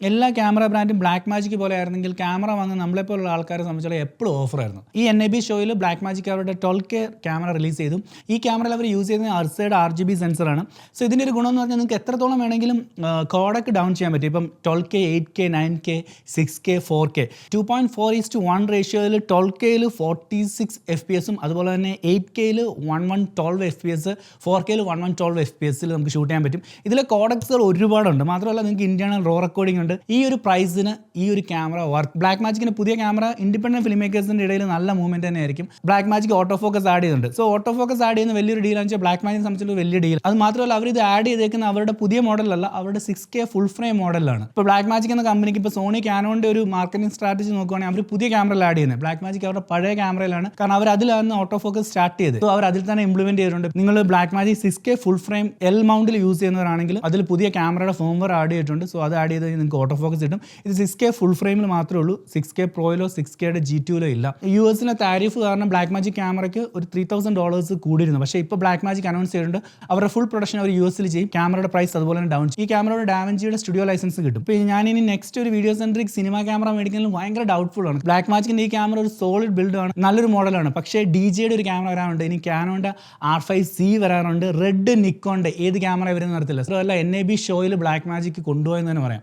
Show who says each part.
Speaker 1: എല്ലാ camera ബ്രാൻഡും black magic പോലെ ആയിരുന്നെങ്കിൽ ക്യാമറ വാങ്ങുന്ന നമ്മളെപ്പോലുള്ള ആൾക്കാരെ സംബന്ധിച്ചുള്ള എപ്പോഴും ഓഫറായിരുന്നു. ഈ NAB ഷോയിൽ ബ്ലാക്ക് മാജിക് അവരുടെ 12K ക്യാമറ റിലീസ് ചെയ്തു. ഈ ക്യാമറയിൽ അവർ യൂസ് ചെയ്യുന്ന അർസയുടെ RGB സെൻസറാണ്. സോ ഇതിൻ്റെ ഒരു ഗുണം എന്ന് പറഞ്ഞാൽ നിങ്ങൾക്ക് എത്രത്തോളം വേണമെങ്കിലും കോഡൊക്കെ ഡൗൺ ചെയ്യാൻ പറ്റും. ഇപ്പം 12K, 8K, 9K, 6K, 4K 2.4:1 റേഷ്യോയിൽ 12Kയിൽ 46 FPS അതുപോലെ തന്നെ 8Kയിൽ 1112 FPS, 4Kയിൽ 1112 FPS നമുക്ക് ഷൂട്ട് ചെയ്യാൻ പറ്റും. ഇതിലെ കോഡക്സുകൾ ഒരുപാടുണ്ട്. മാത്രമല്ല നിങ്ങൾക്ക് ഇന്റേണൽ റോ റെക്കോർഡിംഗ് ഉണ്ട്. ഈ ഒരു പ്രൈസിന് ഈ ഒരു ക്യാമറ വർക്ക്. ബ്ലാക്ക് മാജിക്കിന്റെ പുതിയ ക്യാമറ ഇൻഡിപെൻഡന്റ് ഫിലിം മേക്കേഴ്സിന്റെ ഇടയിൽ നല്ല മൂവ്മെന്റ് തന്നെ ആയിരിക്കും. Black magic auto focus add ചെയ്യുന്നുണ്ട്. സോ ഓട്ടോ ഫോക്കസ് ആഡ് ചെയ്യുന്ന വലിയൊരു ഡീൽ ആണെന്ന് വെച്ചാൽ ബ്ലാക്ക് മാജിക് സംബന്ധിച്ചുള്ള വലിയ ഡീൽ. അത് മാത്രമല്ല അവർ ഇത് ആഡ് ചെയ്തേക്കുന്ന അവരുടെ പുതിയ മോഡലല്ല, അവരുടെ 6K ഫുൾ ഫ്രെയിം മോഡലാണ്. ഇപ്പോൾ ബ്ലാക്ക് മാജിക് എന്ന കമ്പനിക്ക് ഇപ്പോൾ സോണി കാനോന്റെ ഒരു മാർക്കറ്റിംഗ് സ്ട്രാറ്റജി നോക്കുകയാണെങ്കിൽ അവർ പുതിയ ക്യാമറയിൽ ആഡ് ചെയ്യുന്നത്. ബ്ലാക്ക് മാജിക് അവരുടെ പഴയ ക്യാമറയിലാണ്, കാരണം അവർ അതിലാണ് ഓട്ടോ ഫോക്കസ് സ്റ്റാർട്ട് ചെയ്ത്. സോ അവർ അതിൽ തന്നെ ഇംപ്ലിമെന്റ് ചെയ്തിട്ടുണ്ട്. നിങ്ങൾ Blackmagic 6K full frame L മൗണ്ടിൽ യൂസ് ചെയ്യുന്നവരാണെങ്കിൽ അതിൽ പുതിയ ക്യാമറയുടെ ഫേംവെയർ ആഡ് ചെയ്തിട്ടുണ്ട്. സോ അത് ആഡ് ചെയ്ത് നിങ്ങൾക്ക് ഓട്ടോ ഫോക്കസ് കിട്ടും. ഇത് 6K ഫുൾ ഫ്രെയിമിൽ മാത്രമേ ഉള്ളൂ. 6K പ്രോയിലോ 6Kയുടെ G2ലോ ഇല്ല. US-ലെ താരിഫ് കാരണം ബ്ലാക്ക് മാജിക് ക്യാമറയ്ക്ക് ഒരു $3,000 കൂടിയിരുന്നു. പക്ഷേ ഇപ്പോൾ ബ്ലാക്ക് മാജിക് അനൗൺസ് ചെയ്തിട്ടുണ്ട് അവരുടെ ഫുൾ പ്രൊഡക്ഷൻ അവർ US-ൽ ചെയ്യും. ക്യാമറയുടെ പ്രൈസ് അതുപോലെ തന്നെ ഡൗൺ. ഈ ക്യാമറയുടെ ഡാവിഞ്ചിയുടെ സ്റ്റുഡിയോ ലൈസൻസ് കിട്ടും. ഇപ്പോൾ ഞാനിനി നെക്സ്റ്റ് ഒരു വീഡിയോ സെൻട്രിക് സിനിമ ക്യാമറ മേടിക്കുന്നതിൽ ഭയങ്കര ഡൗട്ട്ഫുൾ ആണ്. ബ്ലാക്ക് മാജിക്കിന്റെ ഈ ക്യാമറ ഒരു സോളിഡ് ബിൽഡാണ്, നല്ലൊരു മോഡലാണ്. പക്ഷേ DJയുടെ ഒരു ക്യാമറ വരാനുണ്ട്, ഇനി കാനോന്റെ R5C വരാനുണ്ട്, റെഡ് നിക്കോന്റെ ഏത് ക്യാമറ വരുന്ന നടത്തില്ല. സോ അല്ല NAB ഷോയിൽ ബ്ലാക്ക് മാജിക് കൊണ്ടുപോയെന്ന് തന്നെ പറയാം.